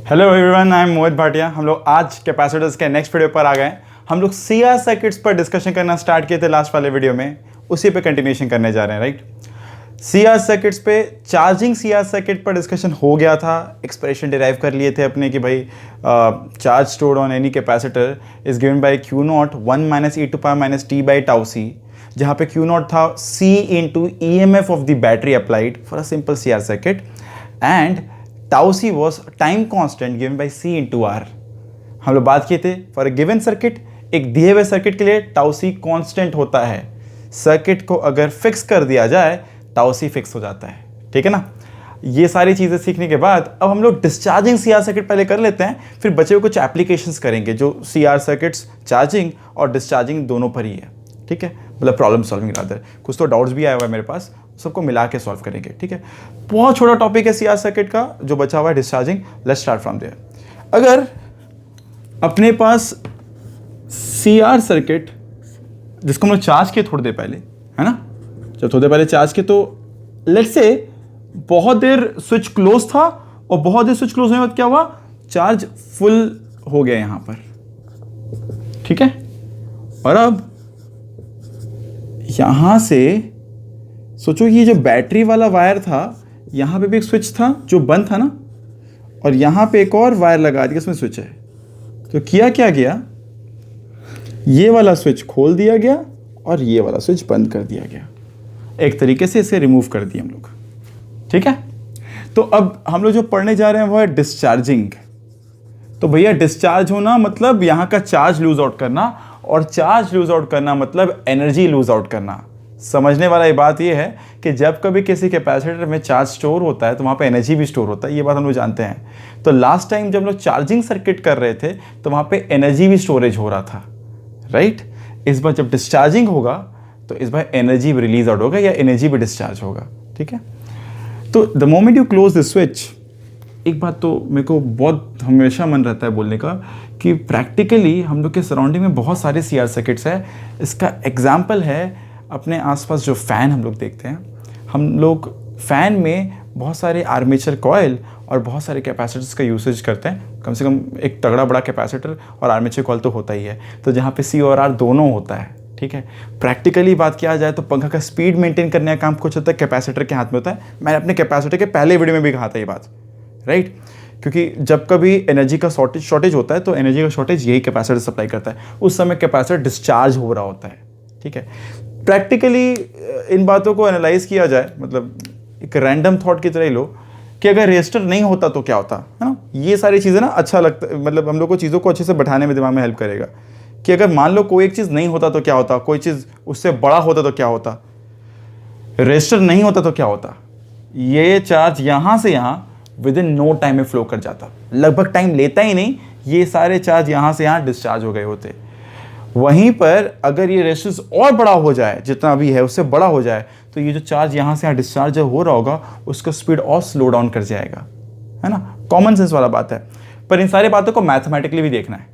Hello everyone, I am मोहित भाटिया। हम लोग आज कैपेसिटर्स के नेक्स्ट वीडियो पर आ गए। हम लोग सीआर सर्किट्स पर डिस्कशन करना स्टार्ट किए थे लास्ट वाले वीडियो में, उसी पे कंटिन्यूएशन करने जा रहे हैं, राइट। सीआर सर्किट्स पे चार्जिंग सीआर सर्किट पर डिस्कशन हो गया था। एक्सप्रेशन डिराइव कर लिए थे अपने कि भाई charge stored on any capacitor is given by Q not 1 minus E to power minus T by tau C, जहाँ पे क्यू नॉट था C into E M F of the battery applied for a simple CR circuit and tau c was time constant given by c into r। हम लोग बात किए थे for a given circuit, एक दिए हुए circuit के लिए tau c कांस्टेंट होता है। सर्किट को अगर फिक्स कर दिया जाए tau c फिक्स हो जाता है, ठीक है ना। ये सारी चीज़ें सीखने के बाद अब हम लोग डिस्चार्जिंग सीआर सर्किट पहले कर लेते हैं, फिर बचे हुए कुछ एप्लीकेशंस करेंगे जो सीआर सर्किट्स चार्जिंग और डिस्चार्जिंग दोनों पर ही है, ठीक है। मतलब प्रॉब्लम सॉल्विंग रादर, कुछ तो डाउट्स भी आया हुआ है मेरे पास, सबको मिला के सॉल्व करेंगे, ठीक है। बहुत छोटा टॉपिक है सीआर सर्किट का, जो बचा हुआ है discharging. Let's start from there. अगर अपने पास सीआर सर्किट जिसको हम लोग चार्ज किए थोड़ी देर पहले, है ना, जब थोड़ी देर पहले चार्ज किए तो लेट्स से बहुत देर स्विच क्लोज था और बहुत देर स्विच क्लोज होने के बाद क्या हुआ, चार्ज फुल हो गया यहां पर, ठीक है। और अब यहां से सोचो ये जो बैटरी वाला वायर था, यहां पे भी एक स्विच था जो बंद था ना, और यहां पे एक और वायर लगा दिया, इसमें स्विच है। तो किया क्या गया, ये वाला स्विच खोल दिया गया और ये वाला स्विच बंद कर दिया गया। एक तरीके से इसे रिमूव कर दिया हम लोग, ठीक है। तो अब हम लोग जो पढ़ने जा रहे हैं वो है डिस्चार्जिंग। तो भैया डिस्चार्ज होना मतलब यहां का चार्ज लूज आउट करना, और चार्ज लूज आउट करना मतलब एनर्जी लूज आउट करना। समझने वाला ये बात ये है कि जब कभी किसी कैपेसिटर में चार्ज स्टोर होता है तो वहाँ पे एनर्जी भी स्टोर होता है, ये बात हम लोग जानते हैं। तो लास्ट टाइम जब लोग चार्जिंग सर्किट कर रहे थे तो वहाँ पे एनर्जी भी स्टोरेज हो रहा था, राइट। इस बार जब डिस्चार्जिंग होगा तो इस बार एनर्जी भी रिलीज आउट होगा या एनर्जी भी डिस्चार्ज होगा, ठीक है। तो the moment you close the switch, एक बात तो मेरे को बहुत हमेशा मन रहता है बोलने का कि प्रैक्टिकली हम लोग के सराउंडिंग में बहुत सारे सीआर सर्किट्स है। इसका एग्जाम्पल है अपने आसपास जो फ़ैन हम लोग देखते हैं। हम लोग फ़ैन में बहुत सारे आर्मेचर कॉयल और बहुत सारे कैपेसिटर्स का यूसेज करते हैं। कम से कम एक तगड़ा बड़ा कैपेसिटर और आर्मेचर कॉयल तो होता ही है, तो जहाँ पे सी और आर दोनों होता है, ठीक है। प्रैक्टिकली बात किया जाए तो पंखा का स्पीड मेंटेन करने का काम कुछ होता है कैपेसिटर के हाथ में होता है। मैंने अपने कैपेसिटर के पहले वीडियो में भी कहा था ये बात, राइट। क्योंकि जब कभी एनर्जी का शॉर्टेज होता है तो एनर्जी का शॉर्टेज यही कैपेसिटर सप्लाई करता है, उस समय कैपेसिटर डिस्चार्ज हो रहा होता है, ठीक है। प्रैक्टिकली इन बातों को एनालाइज किया जाए, मतलब एक रैंडम थॉट की तरह ही लो कि अगर रेजिस्टर नहीं होता तो क्या होता है ना। ये सारी चीज़ें ना अच्छा लगता, मतलब हम लोग को चीज़ों को अच्छे से बैठाने में दिमाग में हेल्प करेगा कि अगर मान लो कोई एक चीज़ नहीं होता तो क्या होता, कोई चीज़ उससे बड़ा होता तो क्या होता, रेजिस्टर नहीं होता तो क्या होता। ये चार्ज यहाँ से यहाँ विद इन नो टाइम में फ्लो कर जाता, लगभग टाइम लेता ही नहीं, ये सारे चार्ज यहाँ से यहाँ डिस्चार्ज हो गए होते। वहीं पर अगर ये रेजिस्टेंस और बड़ा हो जाए, जितना भी है उससे बड़ा हो जाए, तो ये जो चार्ज यहाँ से यहाँ डिस्चार्ज हो रहा होगा उसका स्पीड और स्लो डाउन कर जाएगा, है ना। कॉमन सेंस वाला बात है, पर इन सारी बातों को मैथमेटिकली भी देखना है,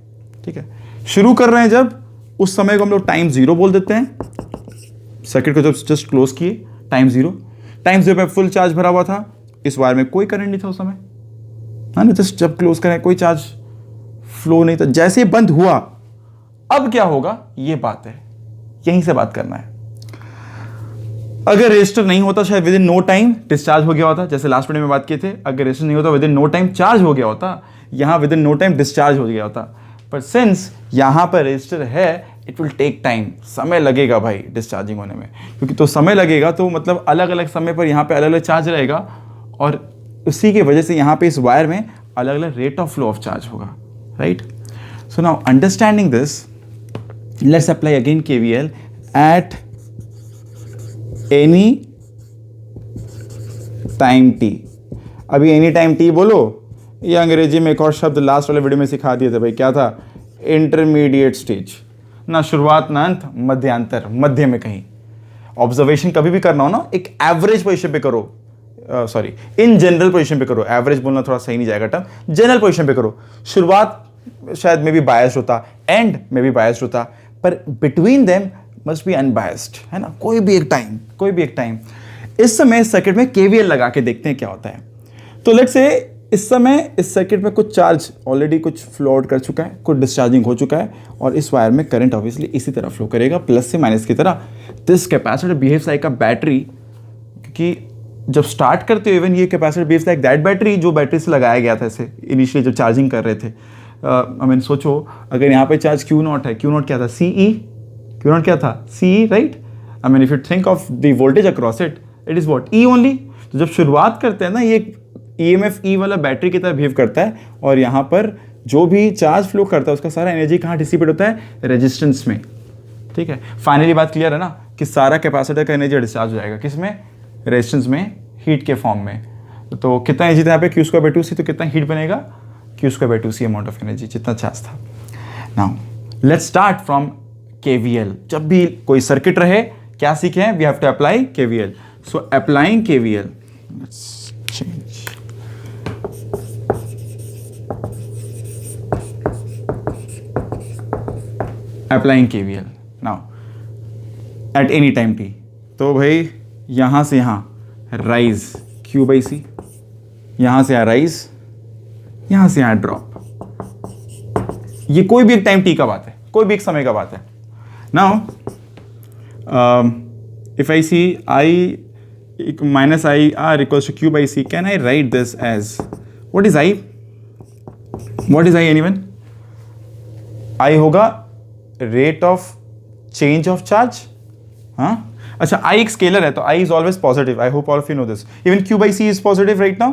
ठीक है। शुरू कर रहे हैं जब, उस समय को हम लोग टाइम जीरो बोल देते हैं। सर्किट को जब जस्ट क्लोज किए, टाइम जीरो पे फुल चार्ज भरा हुआ था, इस वायर में कोई करंट नहीं था उस समय, है ना। जस्ट जब क्लोज करें कोई चार्ज फ्लो नहीं था, जैसे ही बंद हुआ अब क्या होगा, ये बात है, यहीं से बात करना है। अगर रेजिस्टर नहीं होता शायद within no time discharge हो गया होता, जैसे लास्ट वीडियो में बात किए थे। अगर रेजिस्टर नहीं होता within no time charge हो गया होता, यहां within no time discharge हो गया होता। पर सिंस यहां पर रेजिस्टर है, इट विल टेक टाइम, समय लगेगा भाई डिस्चार्जिंग होने में, क्योंकि तो समय लगेगा तो मतलब अलग अलग समय पर यहाँ पे अलग अलग चार्ज रहेगा, और उसी की वजह से यहाँ पे इस वायर में अलग अलग rate of flow of charge होगा, right. So now understanding this, let's apply again KVL at any time t। अभी एनी टाइम t बोलो, ये अंग्रेजी में एक और शब्द लास्ट वाले वीडियो में सिखा दिए थे भाई, क्या था, इंटरमीडिएट स्टेज, ना शुरुआत ना अंत, मध्यांतर, मध्य में कहीं। ऑब्जर्वेशन कभी भी करना हो ना, एक एवरेज पोजीशन पे करो, सॉरी इन जनरल पोजीशन पे करो। एवरेज बोलना थोड़ा सही नहीं जाएगा टर्म, जनरल पोजीशन पे करो। शुरुआत शायद में भी बायस्ड होता, एंड में भी बायस्ड होता, पर between them must be unbiased, है ना। कोई भी एक टाइम। इस समय सर्किट में केवीएल लगा के देखते हैं क्या होता है। तो लेट्स से इस समय इस सर्किट में कुछ चार्ज ऑलरेडी कुछ फ्लो आउट कर चुका है, कुछ डिस्चार्जिंग हो चुका है, और इस वायर में करंट ऑब्वियसली इसी तरह फ्लो करेगा, प्लस से माइनस की तरह। This capacitor behaves like a battery, क्योंकि जब स्टार्ट करते हो इवन ये capacitor behaves like that battery जो बैटरी से लगाया गया था इसे इनिशियली जब चार्जिंग कर रहे थे। आई मीन सोचो अगर यहाँ पे चार्ज Q0 है, Q0 क्या था, CE, Q0 क्या था, CE, right. I mean if you think of the voltage across it, it is what, E only. तो जब शुरुआत करते हैं ना ये EMF E वाला बैटरी की तरह बिहेव करता है, और यहाँ पर जो भी चार्ज फ्लो करता है उसका सारा एनर्जी कहाँ डिसिपेट होता है, रेजिस्टेंस में। ठीक है, फाइनली बात क्लियर है ना कि सारा कैपेसिटर का एनर्जी डिस्चार्ज हो जाएगा किस में, रेजिस्टेंस में, हीट के फॉर्म में। तो कितना एनर्जी था यहाँ पे, Q²/2C, तो कितना हीट बनेगा, Q²/2C अमाउंट ऑफ एनर्जी, जितना चार्ज था। Now let's start from KVL। जब भी कोई सर्किट रहे क्या सीखे हैं, we have to apply KVL। So applying KVL, let's change, applying KVL now at any time t। तो भाई यहाँ से यहाँ राइज Q/C, यहाँ से यहाँ राइज, यहाँ से यहाँ ड्रॉप। ये कोई भी एक टाइम t का बात है, कोई भी एक समय का बात है। Now if I see I minus IR equals to Q/C, can I write this as, what is I? What is I anyone? I होगा rate of change of charge। हाँ अच्छा, I एक स्केलर है तो I is always positive. I hope all of you know this. Even Q/C is positive right now.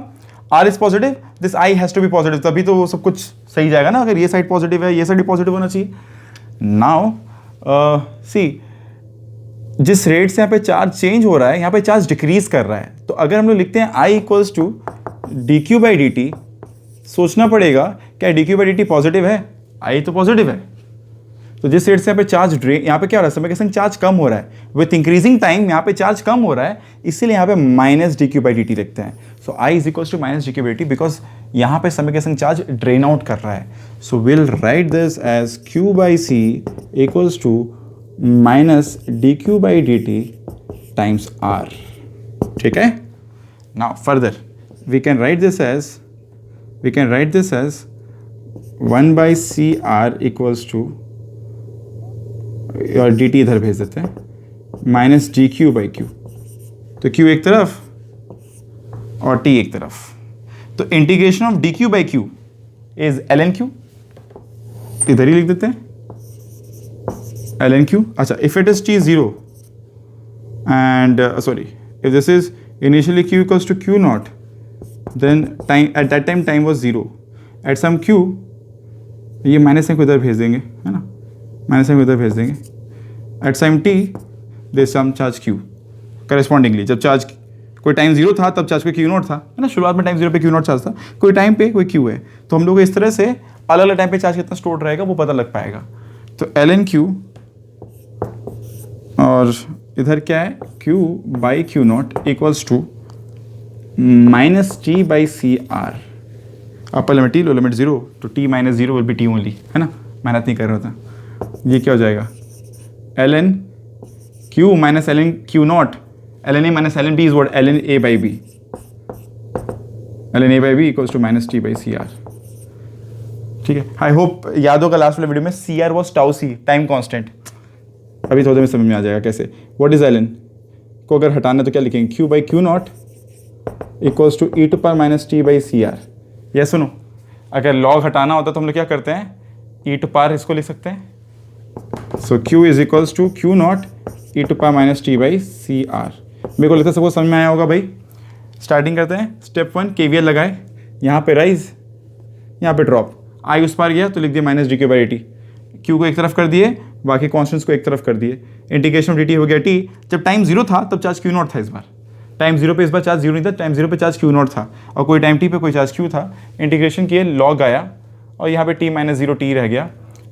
R is positive. This I has to be positive. तभी तो वो सब कुछ सही जाएगा ना, अगर ये साइड पॉजिटिव है ये साइड भी पॉजिटिव होना चाहिए। Now see, जिस रेट से यहाँ पे चार्ज चेंज हो रहा है यहाँ पे चार्ज डिक्रीज कर रहा है। तो अगर हम लोग लिखते हैं I इक्वल्स टू dQ/dt, सोचना पड़ेगा क्या dQ/dt पॉजिटिव है, I तो पॉजिटिव है। तो जिस रेट से यहाँ पे चार्ज यहाँ पे क्या हो रहा है, समय के संग चार्ज कम हो रहा है, विथ इंक्रीजिंग टाइम यहाँ पे चार्ज कम हो रहा है, इसीलिए यहाँ पे -dQ/dt लिखते हैं। सो I is equals to -dQ/dt because यहाँ पे समय के संग चार्ज ड्रेन आउट कर रहा है। So will write this as Q/C equals to -dQ/dt times R। ठीक है, now further we can write this as 1/CR equals to, और dt इधर भेज देते हैं, -dQ/Q। तो Q एक तरफ और T एक तरफ, तो integration of dQ/Q is ln Q, इधर ही लिख देते हैं ln Q। अच्छा, if it is T0 and sorry, if this is initially Q equals to Q0, then time at that time time was 0, at some Q, ये minus को इधर भेज देंगे, है ना, माइनस को इधर भेज देंगे, at some T they some charge Q correspondingly. जब चार्ज कोई टाइम 0 था तब चार्ज पे Q0 था, है ना, शुरुआत में टाइम 0 पे Q0 चार्ज था, कोई टाइम पे कोई Q है, तो हम लोग इस तरह से अलग अलग टाइम पे चार्ज कितना स्टोर रहेगा वो पता लग पाएगा। तो ln Q, और इधर क्या है, Q/Q0 equals to -T/CR, upper limit T, low limit 0, तो T - 0 will be T only, है ना, मेहनत नहीं कर रहा था। ये क्या हो जाएगा, ln Q - ln Q0, ln A - ln B is what, ln A/B, ln A/B equals to -T/CR। ठीक है, आई होप याद होगा लास्ट वाले वीडियो में CR was τC, time constant. अभी थोड़ी देर में समझ में आ जाएगा कैसे। व्हाट इज ln को अगर हटाना तो क्या लिखेंगे, Q/Q0 इक्वल्स टू e⁻t/CR। ये सुनो, अगर लॉग हटाना होता तो हम लोग क्या करते हैं, e⁻, इसको लिख सकते हैं। So Q is equals to Q0 e⁻t/CR। मेरे को लगता है सबको समझ में आया होगा भाई। स्टार्टिंग करते हैं, स्टेप 1 KVL लगाए, यहाँ पे राइज, यहाँ पे ड्रॉप, I उस पार गया तो लिख दिया -dQ/dt, Q को एक तरफ कर दिए, बाकी कॉन्स्टेंट्स को एक तरफ कर दिए, इंटीग्रेशन dt हो गया T। जब टाइम 0 था तब चार्ज Q0 था, इस बार टाइम 0 पे इस बार चार्ज 0 नहीं था, टाइम 0 पे चार्ज Q0 था, और कोई टाइम T पे कोई चार्ज Q था। इंटीग्रेशन किए, लॉग आया और यहाँ पे T - 0T रह गया।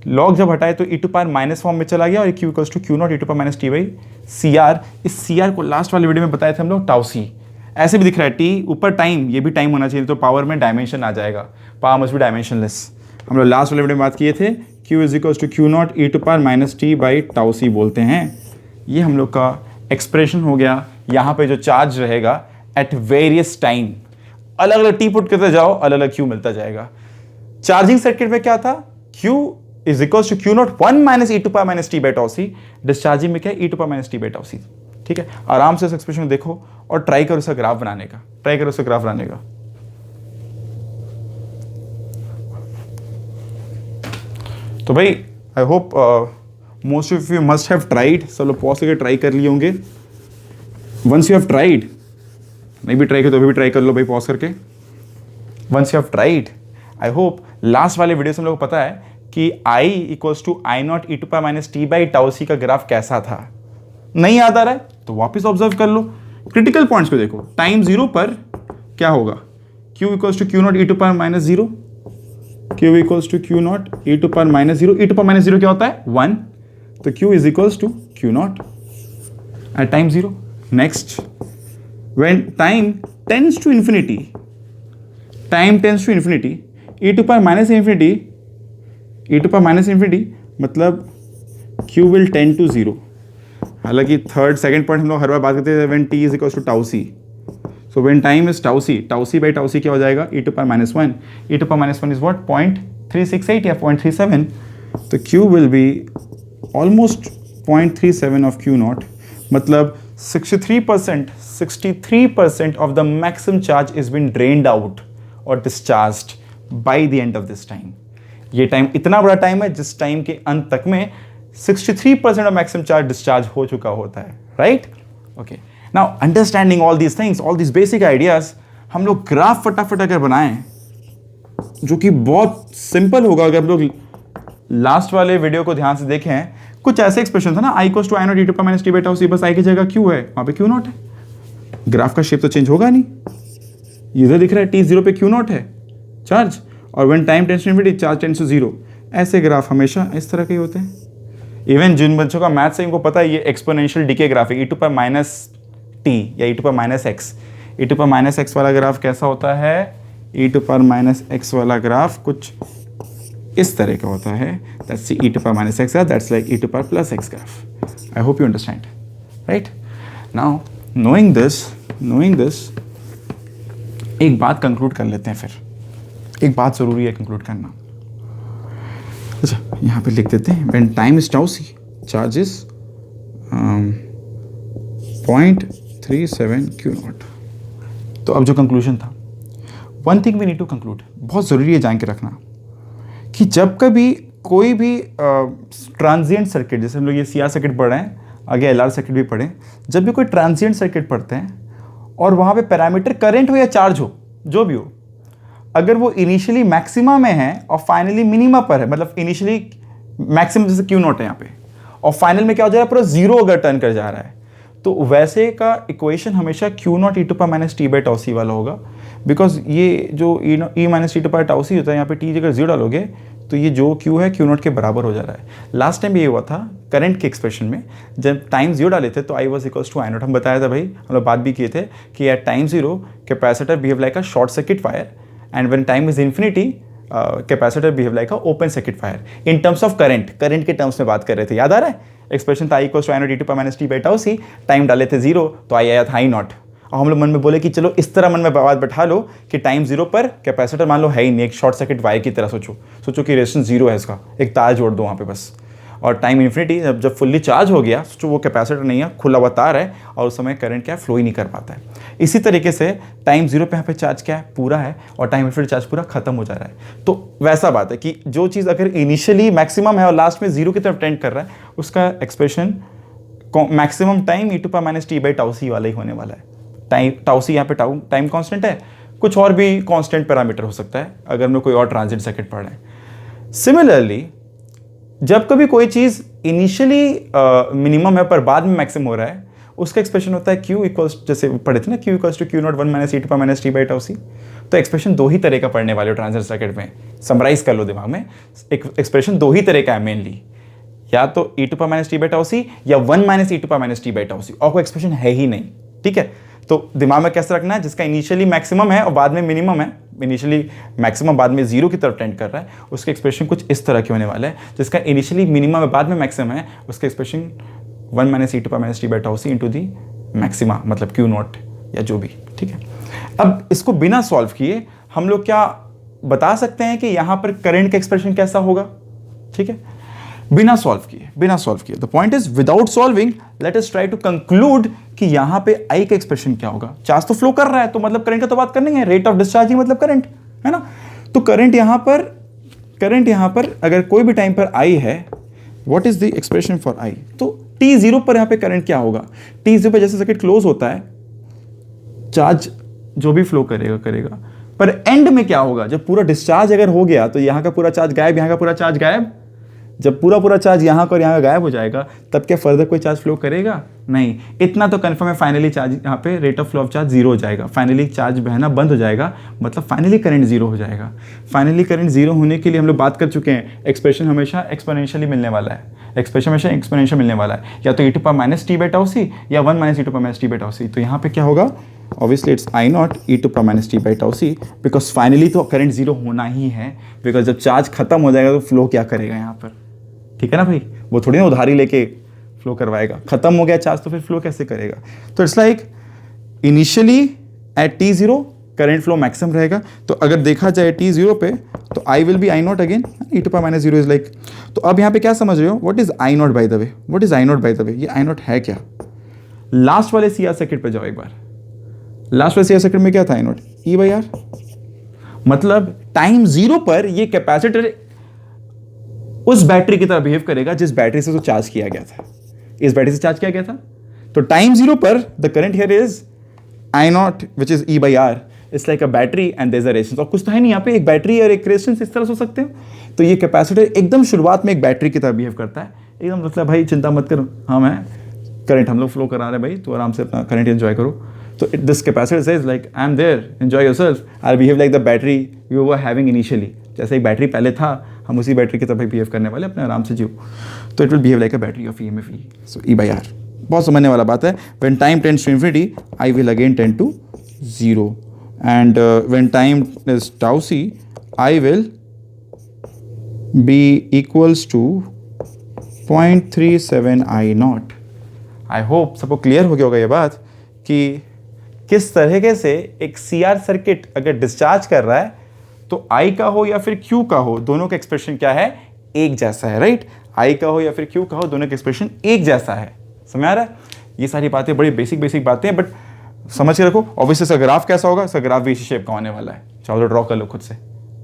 लॉग जब हटाए तो e⁻- फॉर्म में चला गया, और Q equals to Q0 e⁻t/CR। इस CR को लास्ट वाले वीडियो में बताए थे हम लोग τC। ऐसे भी दिख रहा है T ऊपर टाइम, ये भी टाइम होना चाहिए, तो पावर में डायमेंशन आ जाएगा, पावर मस्ट बी डायमेंशनलेस। हम लोग लास्ट वाले वीडियो में बात किए थे, Q is equals to Q0 e⁻t/τC बोलते हैं। ये हम लोग का एक्सप्रेशन हो गया। यहाँ पे जो चार्ज रहेगा एट वेरियस टाइम, अलग अलग टी पुट करते जाओ, अलग अलग क्यू मिलता जाएगा। चार्जिंग सर्किट में क्या था, Q is equal to Q not 1 minus E to power minus T by tau C. Discharging में क्या है, e to power minus T by tau C. ठीक है, आराम से इस एक्सप्रेशन को देखो और ट्राई करो उसका ग्राफ बनाने का, ट्राई करो उसका ग्राफ बनाने का। तो भाई I hope most of you must have tried, सब लोग पॉज करके ट्राई कर लिए होंगे। वंस यू हैव ट्राइड, नहीं भी ट्राई कर तो अभी भी ट्राई कर लो भाई पॉज करके। Once you have tried, I hope last वाले वीडियो से हम लोग को पता है कि I equals to I not E to power minus T by tau C का ग्राफ कैसा था। नहीं याद आ रहा है तो वापस ऑब्जर्व कर लो, क्रिटिकल पॉइंट्स को देखो। टाइम जीरो पर क्या होगा, Q equals to Q naught E to power minus zero, Q equals to Q naught E to power minus zero. E to power minus zero क्या होता है, 1, तो Q is equals to Q naught at time zero. Next, when time tends to infinity, e to power minus infinity मतलब Q will tend to 0। हालांकि third second point हम लोग हर बार बात करते हैं when t is equals to tau c, so when time is tau c by tau c क्या हो जाएगा, e to power minus 1, e to power minus 1 is what, 0.368 या 0.37, तो Q will be almost 0.37 of Q naught, मतलब 63% of the maximum charge is been drained out or discharged by the end of this time। ये time इतना बड़ा time है जिस time के अंत तक में 63% of maximum charge discharge हो चुका होता है, right? Okay, now understanding all these things, all these basic ideas, हम लोग ग्राफ फटाफट अगर बनाएं जो कि बहुत सिंपल होगा। अगर हम लोग लास्ट वाले वीडियो को ध्यान से देखें, कुछ ऐसे एक्सप्रेशन था ना, I equals to I not E to power minus T by tau C, बस I की जगह Q है, वहां पे Q नॉट है। ग्राफ का शेप तो चेंज होगा नहीं, इधर दिख रहा है T0 पे Q नॉट है चार्ज, और when time tends to infinity charge tends to 0। ऐसे ग्राफ हमेशा इस तरह के होते हैं। इवन जिन बच्चों का मैथ्स है इनको पता है ये एक्सपोनेंशियल डीके ग्राफ है, e to power minus t या e to power minus x. E to power minus x वाला ग्राफ कैसा होता है, e to power minus x वाला ग्राफ कुछ इस तरह का होता है, that's e to power minus x, that's like e to power plus x graph। I hope you understand, right? Now knowing this एक बात कंक्लूड कर लेते हैं। फिर एक बात जरूरी है कंक्लूड करना। अच्छा, यहाँ पे लिख देते हैं when time is tau c, charge is 0.37 q naught। तो अब जो कंक्लूजन था, one thing we need to conclude, बहुत ज़रूरी है जान के रखना कि जब कभी कोई भी ट्रांजिएंट सर्किट, जैसे हम लोग ये CR सर्किट पढ़ रहे हैं, आगे LR सर्किट भी पढ़ें, जब भी कोई ट्रांजिएंट सर्किट पढ़ते हैं और वहाँ पे पैरामीटर करंट हो या चार्ज हो, जो भी हो, अगर वो इनिशियली मैक्सिमा में है और फाइनली मिनिमा पर है, मतलब इनिशियली मैक्सिमम जैसे Q नॉट है यहाँ पे, और फाइनल में क्या हो जा रहा है, पूरा जीरो अगर टर्न कर जा रहा है, तो वैसे का इक्वेशन हमेशा Q not E to power minus T by tau C वाला होगा। बिकॉज ये जो e minus t to power tau C होता है, यहाँ पे टी अगर जीरो डालोगे तो ये जो Q है Q नॉट के बराबर हो जा रहा है। लास्ट टाइम ये हुआ था करंट के एक्सप्रेशन में, जब टाइम जीरो डाले थे तो I was equals to I naught. हम बताया था भाई, हम लोग बात भी किए थे कि at time zero capacitor behave like a short circuit fire, and when time is infinity capacitor behave like a open circuit fire. In terms of current के टर्म्स में बात कर रहे थे, याद आ रहा है? एक्सप्रेशन था I equals to I not E to power minus T by tau C, time डाले थे जीरो तो आई आया था आई नॉट, और हम लोग मन में बोले कि चलो इस तरह मन में बात बैठा लो कि टाइम जीरो पर कैपेसिटर मान लो है ही नहीं, एक शॉर्ट सर्किट वायर की तरह सोचो कि रेजिस्टेंस जीरो है, इसका एक तार जोड़ दो वहाँ पे बस, और टाइम इन्फिनिटी जब फुल्ली चार्ज हो गया, सोचो वो कैपेसिटर नहीं है, खुला हुआ तार है, और उस समय करंट क्या है, फ्लो ही नहीं कर पाता है। इसी तरीके से टाइम जीरो पे यहाँ पे चार्ज क्या है, पूरा है, और टाइम इन्फिनिटी चार्ज पूरा खत्म हो जा रहा है। तो वैसा बात है कि जो चीज़ अगर इनिशियली मैक्सिमम है और लास्ट में जीरो की तरफ टेंड कर रहा है, उसका expression maximum time e to power minus T by tau C वाला ही होने वाला है। टाइम टाउ सी यहाँ पे टाइम कांस्टेंट है, कुछ और भी कांस्टेंट पैरामीटर हो सकता है अगर हम लोग कोई और ट्रांजिएंट सर्किट पढ़ रहे हैं। सिमिलरली जब कभी कोई चीज़ इनिशियली मिनिमम है पर बाद में मैक्सिमम हो रहा है, उसका एक्सप्रेशन होता है Q इक्वल्स, जैसे पढ़े थे ना, Q equals to Q not 1 minus E to power minus T by tau C. तो एक्सप्रेशन दो ही तरह का पढ़ने वाले हो ट्रांजिएंट सर्किट में, समराइज कर लो दिमाग में, एक्सप्रेशन दो ही तरह का है मेनली, या तो e to power minus T by tau C या 1 minus E to power minus T by tau C, और कोई एक्सप्रेशन है ही नहीं। ठीक है, तो दिमाग में कैसे रखना है, जिसका इनिशियली मैक्सिमम है और बाद में मिनिमम है, इनिशियली मैक्सिमम बाद में जीरो की तरफ टेंड कर रहा है, उसके एक्सप्रेशन कुछ इस तरह के होने वाला है। जिसका इनिशियली मिनिमम है बाद में मैक्सिमम है, उसका expression 1 minus E to power minus T by tau C into the maxima, मतलब Q नॉट या जो भी, ठीक है। अब इसको बिना सॉल्व किए हम लोग क्या बता सकते हैं कि यहां पर करंट का एक्सप्रेशन कैसा होगा, ठीक है, बिना सॉल्व किए। The point is without solving let us try to conclude कि यहां पे आई का एक्सप्रेशन क्या होगा। चार्ज तो फ्लो कर रहा है तो मतलब करंट का तो बात करनी है, रेट ऑफ डिस्चार्जिंग मतलब करंट, है ना। तो करंट यहां पर अगर कोई भी टाइम पर आई है, what is the expression for I, तो t0 पर यहां पे करंट क्या होगा, t0 पर जैसे सर्किट क्लोज होता है चार्ज जो भी फ्लो करेगा, पर एंड में क्या होगा, जब पूरा डिस्चार्ज अगर हो गया तो यहां का पूरा चार्ज गायब, यहां का पूरा चार्ज गायब। जब पूरा चार्ज यहां का और यहां का गायब हो जाएगा तब क्या फर्दर कोई चार्ज फ्लो करेगा, नहीं। इतना तो कंफर्म है, फाइनली चार्ज यहां पे rate of flow of charge zero हो जाएगा, फाइनली चार्ज बहना बंद हो जाएगा, मतलब फाइनली करंट जीरो हो जाएगा। फाइनली करंट जीरो होने के लिए हम लोग बात कर चुके हैं, एक्सप्रेशन हमेशा एक्सपोनेंशियली मिलने वाला है, एक्सप्रेशन हमेशा एक्सपोनेंशियल मिलने वाला है, या तो e to power minus T by tau C या 1 minus e to power minus T by tau C. तो यहाँ पे क्या होगा, obviously it's I not E to power minus T by tau C, because finally तो current zero होना ही है, बिकॉज जब चार्ज खत्म हो जाएगा तो फ्लो क्या करेगा यहाँ पर, ठीक है ना भाई, वो थोड़ी ना उधारी लेके फ्लो करवाएगा, खत्म हो गया चार्ज तो फिर फ्लो कैसे करेगा। तो it's like initially at t0 current flow maximum रहेगा। तो अगर देखा जाए t0 पे तो I will be I naught again E to power minus zero is like. तो अब यहाँ पे क्या समझ रहे हो, what is I naught by the way, what is I naught by the way, ये आई नॉट है क्या। लास्ट वाले CR सर्किट पे जाओ एक बार, लास्ट वाले CR सर्किट में क्या था आई नॉट ई बाई आर, मतलब टाइम जीरो पर ये कैपेसिटर उस बैटरी की तरह बिहेव करेगा जिस बैटरी से तो चार्ज किया गया था, इस बैटरी से चार्ज किया गया था। तो टाइम जीरो पर the current here is I naught which is E by R, it's like a battery and there is a resistance. और कुछ तो है नहीं यहाँ पे, एक बैटरी और एक रेजिस्टेंस इस तरह से हो सकते हैं। तो ये कैपेसिटर एकदम शुरुआत में एक बैटरी की तरह बिहेव करता है, एकदम मतलब भाई चिंता मत करो, हाँ मैं करंट हम लोग फ्लो करा रहे हैं भाई, तो आराम से अपना करंट एंजॉय करो। तो this capacitor says like I am there, enjoy yourself, I behave like the battery you were having initially. जैसे एक बैटरी पहले था, हम उसी बैटरी की तरह बिहेव करने वाले, अपने आराम से जियो। तो it will behave like a battery of EMF E, so E by R. बहुत समझने वाला बात है। When time tends to infinity I will again tend to zero, and when time is tau C I will be equals to 0.37 I naught. I hope सबको clear हो गया होगा ये बात कि किस तरीके से एक CR सर्किट अगर डिस्चार्ज कर रहा है तो I का हो या फिर Q का हो, दोनों का एक्सप्रेशन क्या है, एक जैसा है, राइट। I का हो या फिर Q का हो, दोनों का एक्सप्रेशन एक जैसा है। समझ आ रहा है। ये सारी बातें बड़ी बेसिक बातें हैं, बट समझ के रखो। ऑब्वियसली इसका ग्राफ कैसा होगा, इसका ग्राफ भी इसी शेप का होने वाला है, चाहो तो ड्रॉ कर लो खुद से,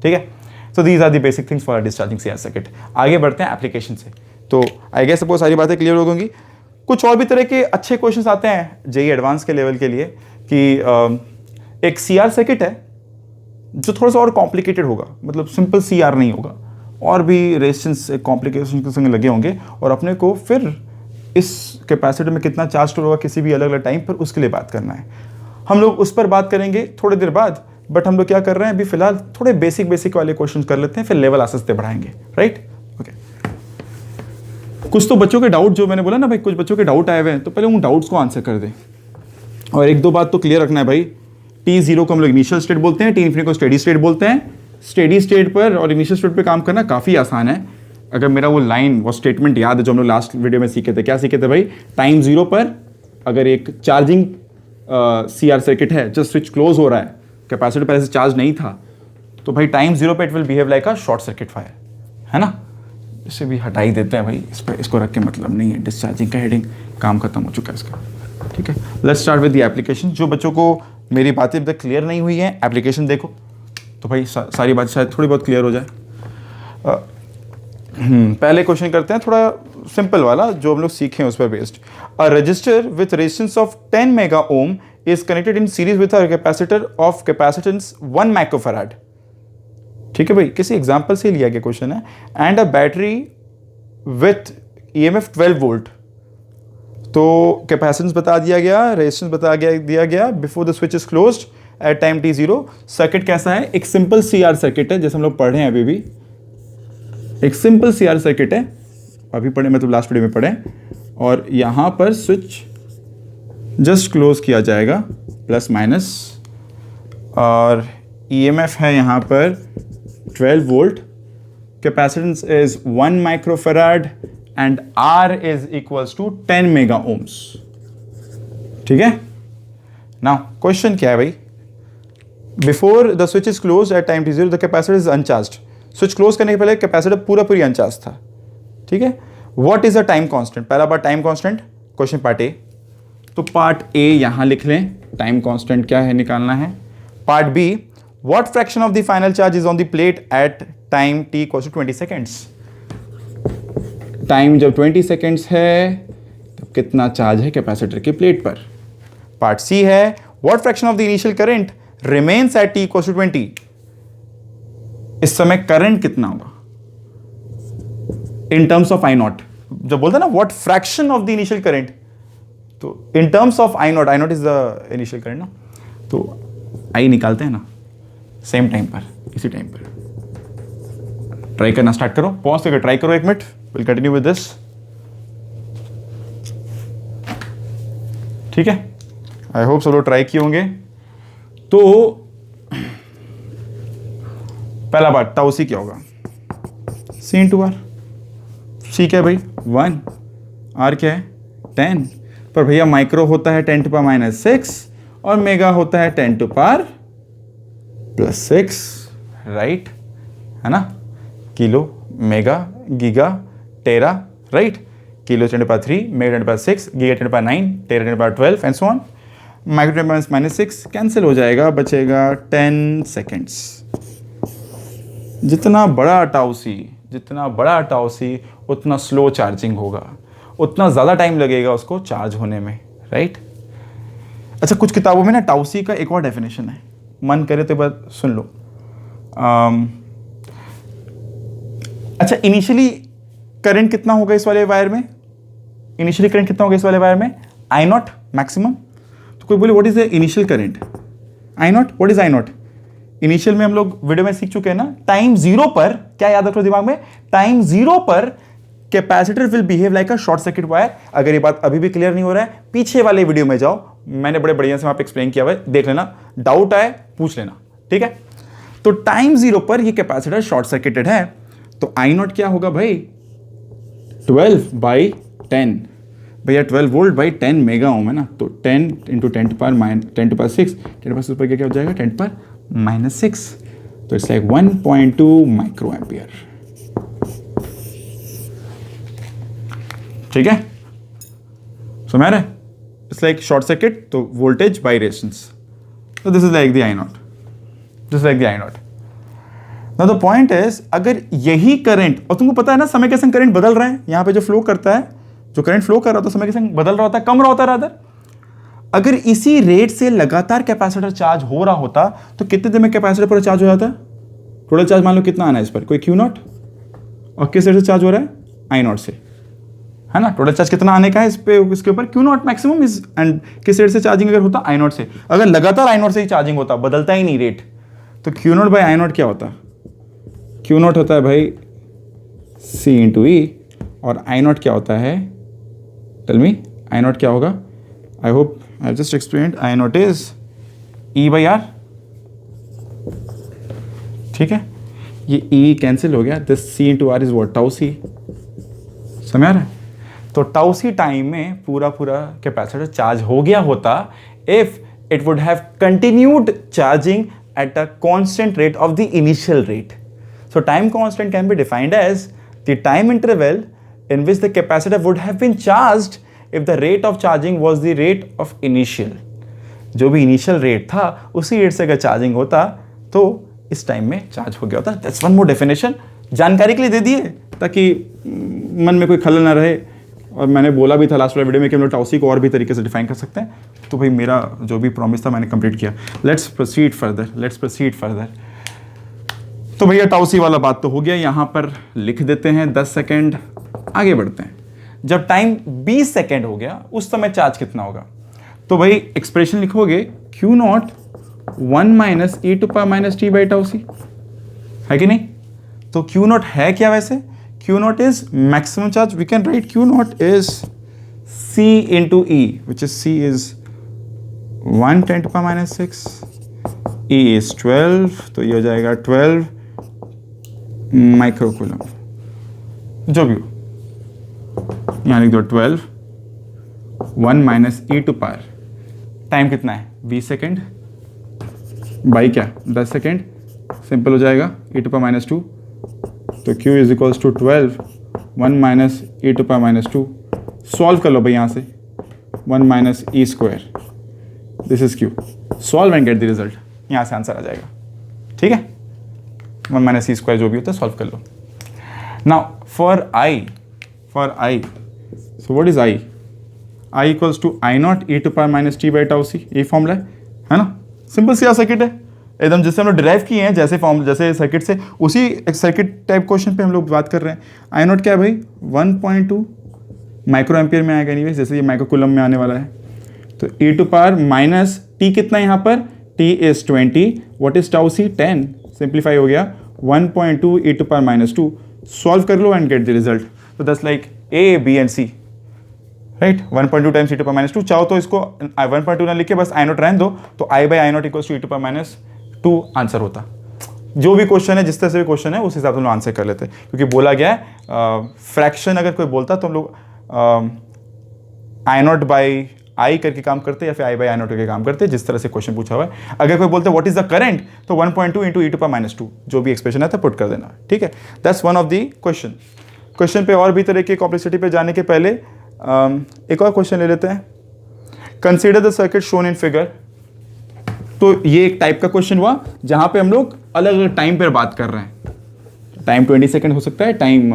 ठीक है। So these are the basic things for discharging CR circuit. आगे बढ़ते हैं एप्लीकेशन से। तो आई गेस सबको सारी बातें क्लियर हो गई। कुछ और भी तरह के अच्छे क्वेश्चंस आते हैं जेईई एडवांस के लेवल के लिए कि एक CR सर्किट है जो थोड़ा सा और कॉम्प्लिकेटेड होगा, मतलब सिंपल CR नहीं होगा, और भी रेजिस्टेंस कॉम्प्लिकेशन के संग लगे होंगे, और अपने को फिर इस कैपेसिटर में कितना चार्ज स्टोर होगा किसी भी अलग अलग टाइम पर, उसके लिए बात करना है। हम लोग उस पर बात करेंगे थोड़ी देर बाद, बट हम लोग क्या कर रहे हैं अभी फिलहाल थोड़े बेसिक वाले क्वेश्चन कर लेते हैं, फिर लेवल आस्ते बढ़ाएंगे, राइट। ओके, कुछ तो बच्चों के डाउट, जो मैंने बोला ना भाई, कुछ बच्चों के डाउट आए हुए हैं, तो पहले उन डाउट्स को आंसर कर दें। और एक दो बात तो क्लियर रखना है भाई, T0 को हम लोग इनिशियल स्टेट बोलते हैं, T इन्फिनिटी को स्टेडी स्टेट बोलते हैं। स्टेडी स्टेट पर और इनिशियल स्टेट पर काम करना काफ़ी आसान है। अगर मेरा वो लाइन, वो स्टेटमेंट याद है जो हम लोग लास्ट वीडियो में सीखे थे, क्या सीखे थे भाई, टाइम जीरो पर अगर एक चार्जिंग CR सर्किट है, जस्ट स्विच क्लोज हो रहा है, कैपेसिटर पहले से चार्ज नहीं था, तो भाई टाइम जीरो पे it will behave like a short circuit fire, है ना। इसे भी हटा ही देते हैं भाई, इस पर इसको रख के मतलब नहीं है, डिस्चार्जिंग का हेडिंग काम खत्म हो चुका है इसका, ठीक है। Let's start with the application. जो बच्चों को मेरी बातें अभी तक क्लियर नहीं हुई हैं, एप्लीकेशन देखो तो भाई सारी बात शायद थोड़ी बहुत क्लियर हो जाए। पहले क्वेश्चन करते हैं थोड़ा सिंपल वाला जो हम लोग सीखे हैं उस पर based. A resistor with resistance of 10 mega ohm is connected in series with a capacitor of capacitance 1 microfarad. ठीक है भाई, किसी एग्जांपल से लिया गया क्वेश्चन है। And a battery with EMF 12 volt. तो कैपेसिटेंस बता दिया गया, रेजिस्टेंस बता दिया गया before the switch is closed eight time t0। Circuit कैसा है, एक सिंपल CR सर्किट है, जैसे हम लोग पढ़ रहे हैं अभी भी, एक सिंपल CR सर्किट है, अभी पढ़े मतलब लास्ट वीडियो में पढ़े। और यहाँ पर स्विच जस्ट क्लोज किया जाएगा प्लस माइनस, और EMF है यहाँ पर 12 volt, capacitance is 1 microfarad and R is equals to 10 mega ohms. ठीक है, नाउ क्वेश्चन क्या है भाई, before the switch is close at time t0 the capacitor is uncharged. Switch close करने के पहले कैपेसिटर पूरी अनचार्ज था, ठीक है। What is the time constant, पहला बार time constant, question part A. तो पार्ट ए यहां लिख लें, टाइम कांस्टेंट क्या है निकालना है। Part B, what fraction of the final charge is on the plate at time t equals to 20 seconds. Time जब 20 सेकेंड्स है तब कितना चार्ज है कैपेसिटर के प्लेट पर। पार्ट सी है, what fraction of the initial current remains at t equals to 20। इस समय करंट कितना होगा in terms of I naught. जब बोलते हैं ना what fraction of the initial current, तो in terms of I naught is the initial current ना, तो आई निकालते हैं ना सेम टाइम पर, इसी टाइम पर। ट्राई करना स्टार्ट करो, पॉज करके ट्राई करो 1 minute, will continue with this, ठीक है। आई होप सब लोग ट्राई किए होंगे। तो पहला बात, टाउ सी क्या होगा, सी इंटू आर। सी क्या है भाई 1, आर क्या है 10, पर भैया माइक्रो होता है 10 टू पावर -6 और मेगा होता है 10 टू पावर +6, राइट, है ना। Kilo, mega, giga, tera, right. Kilo 10 to power 3, mega 10 to power 6, giga 10 to power 9, tera 10 to power 12 and so on. Micro 10 to power -6 cancel हो जाएगा, बचेगा 10 सेकेंड्स। जितना बड़ा टाउ सी उतना स्लो चार्जिंग होगा, उतना ज़्यादा टाइम लगेगा उसको चार्ज होने में, राइट। अच्छा, कुछ किताबों में ना टाउ सी का एक और डेफिनेशन है, मन करे तो बात सुन लो। अच्छा, इनिशियली करंट कितना होगा इस वाले वायर में, इनिशियली करंट कितना होगा इस वाले वायर में, आई नॉट मैक्सिमम। तो कोई बोले what is the initial current, I not, what is I not. Initial में हम लोग वीडियो में सीख चुके हैं ना, टाइम 0 पर, क्या याद रखो दिमाग में, टाइम 0 पर capacitor will behave like a short circuit wire. अगर ये बात अभी भी क्लियर नहीं हो रहा है, पीछे वाले वीडियो में जाओ, मैंने बड़े बढ़िया से वहां पे एक्सप्लेन किया हुआ है, देख लेना, डाउट आए पूछ लेना, ठीक है। तो टाइम 0 पर ये कैपेसिटर शॉर्ट सर्किटेड है, तो आई नॉट क्या होगा भाई 12/10, भैया 12 वोल्ट बाई 10 मेगा ओम है ना, तो 10 × 10 टू पावर 6, 10 टू पावर 6 पर क्या हो जाएगा 10 टू पावर -6, तो इट्स लाइक 1.2 माइक्रो एम्पियर, ठीक है। समझ रहे, इट्स लाइक शॉर्ट सर्किट, तो वोल्टेज बाई रेजिस्टेंस, तो this is like the I not, this is like the I not. Now the point is, अगर यही करंट, और तुमको पता है ना समय के संग करंट बदल रहा है, यहां पे जो फ्लो करता है, जो करंट फ्लो कर रहा होता है समय के संग बदल रहा होता है, कम रहा होता है रादर। अगर इसी रेट से लगातार कैपेसिटर चार्ज हो रहा होता तो कितने देर में कैपेसिटर पर चार्ज हो जाता। टोटल चार्ज मान लो कितना आना है इस पर, कोई Q0, और किस रेट से चार्ज हो रहा है I0 से, है ना। टोटल चार्ज कितना आने का है इस पे, इसके ऊपर Q0 मैक्सिमम इज, एंड किस रेट से चार्जिंग अगर होता I0 से। अगर लगातार I0 से ही चार्जिंग होता, बदलता ही नहीं रेट, तो Q0 बाई I0 क्या होता, Q0 होता है भाई C × E, और I0 क्या होता है, टेल मी I0 क्या होगा। I hope I have just explained, I0 is E/R, ठीक है। ये E कैंसिल हो गया, this C × R is what, tau C. समझ आ रहा है, तो टाउ सी टाइम में पूरा कैपेसिटर चार्ज हो गया होता if it would have continued charging at a constant rate of the initial rate. So time constant can be defined as the time interval in which the capacitor would have been charged if the rate of charging was the rate of initial. जो भी initial rate था उसी rate से अगर charging होता तो इस time में चार्ज हो गया होता। That's one more definition, जानकारी के लिए दे दिए ताकि मन में कोई खलल ना रहे। और मैंने बोला भी था लास्ट वाले वीडियो में कि हम लोग टाउ सी को और भी तरीके से डिफाइन कर सकते हैं, तो भाई मेरा जो भी प्रॉमिस था मैंने कंप्लीट किया। Let's proceed further. तो भैया टाउ सी वाला बात तो हो गया, यहाँ पर लिख देते हैं 10 सेकेंड, आगे बढ़ते हैं। जब टाइम 20 सेकेंड हो गया उस समय चार्ज कितना होगा, तो भाई एक्सप्रेशन लिखोगे Q0 1 - e⁻t टाउ सी, है कि नहीं। तो Q0 है क्या वैसे, Q0 is maximum charge. We can write Q0 is C into E, which is C is 1 × 10⁻⁶, E is 12, तो ये हो जाएगा 12 माइक्रोकूलम, जो भी हो यहाँ लिख दो 12, 1 - e⁻, टाइम कितना है 20 सेकेंड बाई क्या 10 सेकेंड, सिंपल हो जाएगा e⁻²। तो q is equals to 12 1 minus e⁻²। Solve कर लो भाई यहाँ से 1 minus e², this is q। Solve and get the result, यहाँ से आंसर आ जाएगा। ठीक है, 1 माइनस e² जो भी होता है सॉल्व कर लो। Now for i so what is i equals to I0 e⁻t/τc, ये फॉर्मूला है ना, सिंपल सी सर्किट है एकदम, जिससे हम लोग डिराइव किए हैं जैसे जैसे सर्किट से, उसी एक सर्किट टाइप क्वेश्चन पे हम लोग बात कर रहे हैं। I0 क्या है भाई 1.2 माइक्रो एम्पियर में आएगा एनीवेज, जैसे ये माइक्रो कूलम में आने वाला है। तो e⁻t कितना है यहाँ पर, t is 20, what is τc 10, simplify हो गया 1.2 e⁻²। सॉल्व कर लो एंड गेट द रिजल्ट। तो that's like A, B and C, right. 1.2 times e⁻², चाहो तो इसको 1.2 ना लिख के बस I0 रहने दो, तो I/I0 equals to e⁻² answer होता। जो भी क्वेश्चन है, जिस तरह से भी क्वेश्चन है, उस हिसाब से हम लोग आंसर कर लेते हैं, क्योंकि बोला गया है फ्रैक्शन अगर कोई बोलता तो हम लोग I0/I करके काम करते या फिर I/I0 करके काम करते, जिस तरह से क्वेश्चन पूछा हुआ है। अगर कोई बोलता है व्हाट इज द करंट, तो 1.2 इंटू e⁻², जो भी एक्सप्रेशन है तो पुट कर देना। ठीक है, that's one of the question पे और भी तरह की कॉम्प्लेक्सिटी पे जाने के पहले एक और क्वेश्चन ले लेते हैं। Consider the circuit shown in figure. तो ये एक टाइप का क्वेश्चन हुआ जहां पे हम लोग अलग अलग टाइम पर बात कर रहे हैं। टाइम 20 सेकेंड हो सकता है, टाइम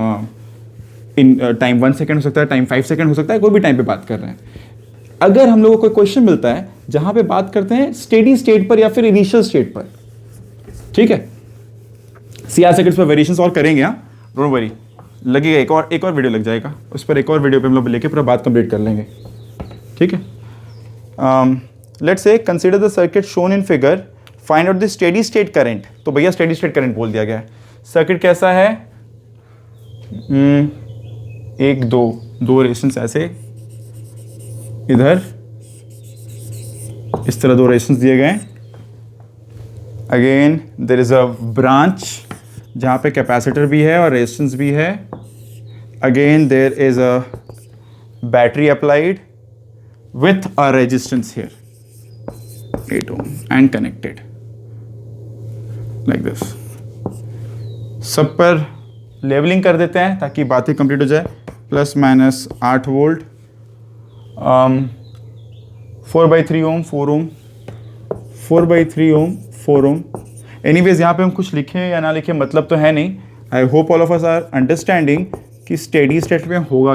1 सेकेंड हो सकता है, टाइम 5 सेकेंड हो सकता है, कोई भी टाइम पे बात कर रहे हैं। अगर हम लोगों को कोई क्वेश्चन मिलता है जहां पे बात करते हैं स्टेडी स्टेट पर या फिर इनिशियल स्टेट पर, ठीक है, CR सर्किट्स पर वेरिएशंस और करेंगे, हाँ डोंट वरी, लगेगा एक और वीडियो लग जाएगा, उस पर एक और वीडियो पे हम लोग लेके पूरा बात कंप्लीट कर लेंगे। ठीक है, let's say consider the circuit shown in figure, find out the steady state current. तो भैया स्टेडी स्टेट करंट बोल दिया गया है। सर्किट कैसा है, एक दो रेजिस्टेंस ऐसे, इधर इस तरह 2 रेजिस्टेंस दिए गए। Again there is a branch जहाँ पे कैपेसिटर भी है और रेजिस्टेंस भी है। Again there is a battery applied with a resistance here 8 ohm and connected like this। सब पर लेवलिंग कर देते हैं ताकि बातें कंप्लीट हो जाए। Plus minus 8 volt, 4/3 ohm 4 ohm, 4/3 ohm 4 ohm। Anyways यहाँ पे हम कुछ लिखें या ना लिखें मतलब तो है नहीं। I hope all of us are understanding कि स्टेडी स्टेट में होगा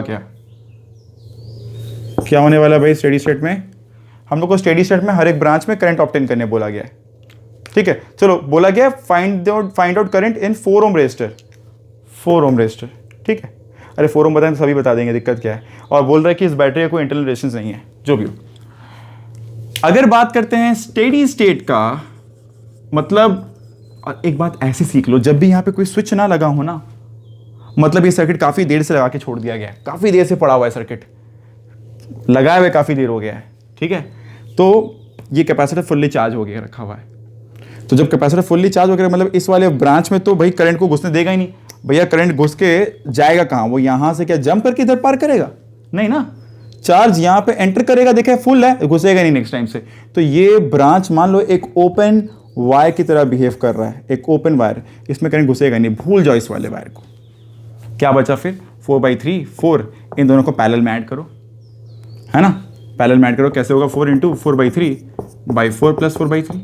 क्या होने वाला भाई। स्टेडी स्टेट में हम लोग को स्टेडी स्टेट में हर एक ब्रांच में करंट ऑब्टेन करने बोला गया है। ठीक है, चलो बोला गया find out current in 4 ohm resistor, 4 ohm resistor. ठीक है, अरे 4 ohm बताएं तो सभी बता देंगे, दिक्कत क्या है। और बोल रहा है कि इस बैटरी का कोई इंटरनल रेजिस्टेंस नहीं है, जो भी हो। अगर बात करते हैं स्टेडी स्टेट का मतलब, और एक बात ऐसे सीख लो, जब भी यहाँ पे कोई स्विच ना लगा हो ना, मतलब ये सर्किट काफ़ी देर से लगा के छोड़ दिया गया है, काफ़ी देर से पड़ा हुआ है सर्किट, लगाए हुए काफ़ी देर हो गया है। ठीक है, तो ये कैपेसिटर फुल्ली चार्ज हो गया रखा हुआ है। तो जब कैपेसिटर फुल्ली चार्ज हो गया मतलब इस वाले ब्रांच में तो भाई करंट को घुसने देगा ही नहीं। भैया करंट घुस के जाएगा कहाँ, वो यहाँ से क्या जंप करके इधर पार करेगा, नहीं ना। चार्ज यहाँ पे एंटर करेगा, देखा फुल है, घुसेगा नहीं नेक्स्ट टाइम से। तो ये ब्रांच मान लो एक ओपन वायर की तरह बिहेव कर रहा है, एक ओपन वायर, इसमें करंट घुसेगा नहीं, भूल जाओ इस वाले वायर को। क्या बचा फिर 4/3 4, इन दोनों को पैरेलल में ऐड करो, है ना। पैरेलल में ऐड करो, कैसे होगा 4 × 4/3/4 + 4/3,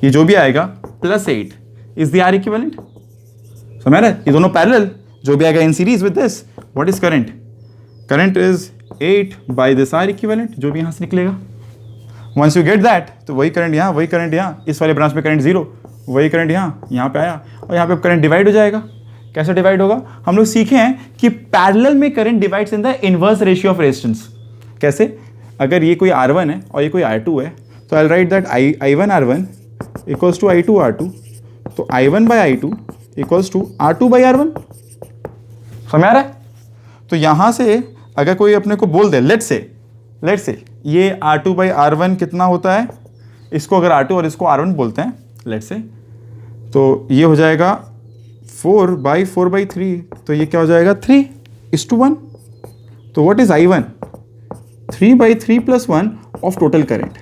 ये जो भी आएगा +8 इज द आर इक्विवेलेंट। समझ रहे, ये दोनों पैरेलल, जो भी आएगा in series with this. What is current, current is 8 by this R equivalent, जो भी यहाँ से निकलेगा। वंस यू गेट दैट, तो वही करंट यहाँ, वही करंट यहाँ, इस वाले ब्रांच में करंट 0, वही करंट यहाँ पे आया, और यहाँ पे करंट डिवाइड हो जाएगा। कैसे डिवाइड होगा, हम लोग सीखे हैं कि पैरेलल में current divides in the inverse ratio of resistance. कैसे, अगर ये कोई R1 है और ये कोई R2 है, तो I write that I1 R1 equals to I2 R2, तो I1/I2 इक्वल्स टू R2/R1। समझ आ रहा है। तो यहाँ से अगर कोई अपने को बोल दे, लेट्स से ये R2/R1 कितना होता है, इसको अगर R2 और इसको R1 बोलते हैं लेट्स से, तो ये हो जाएगा 4/4/3, तो ये क्या हो जाएगा 3:1। तो what is I1, 3/3 + 1 of total current.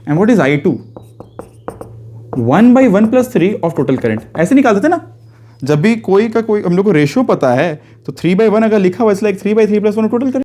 And what is I2? 1/1+3 of total current. ऐसे निकाल देते ना, जब भी कोई हम लोग को रेशियो पता है तो 3/1 अगर लिखा हुआ, it's like 3/3+1 of total current.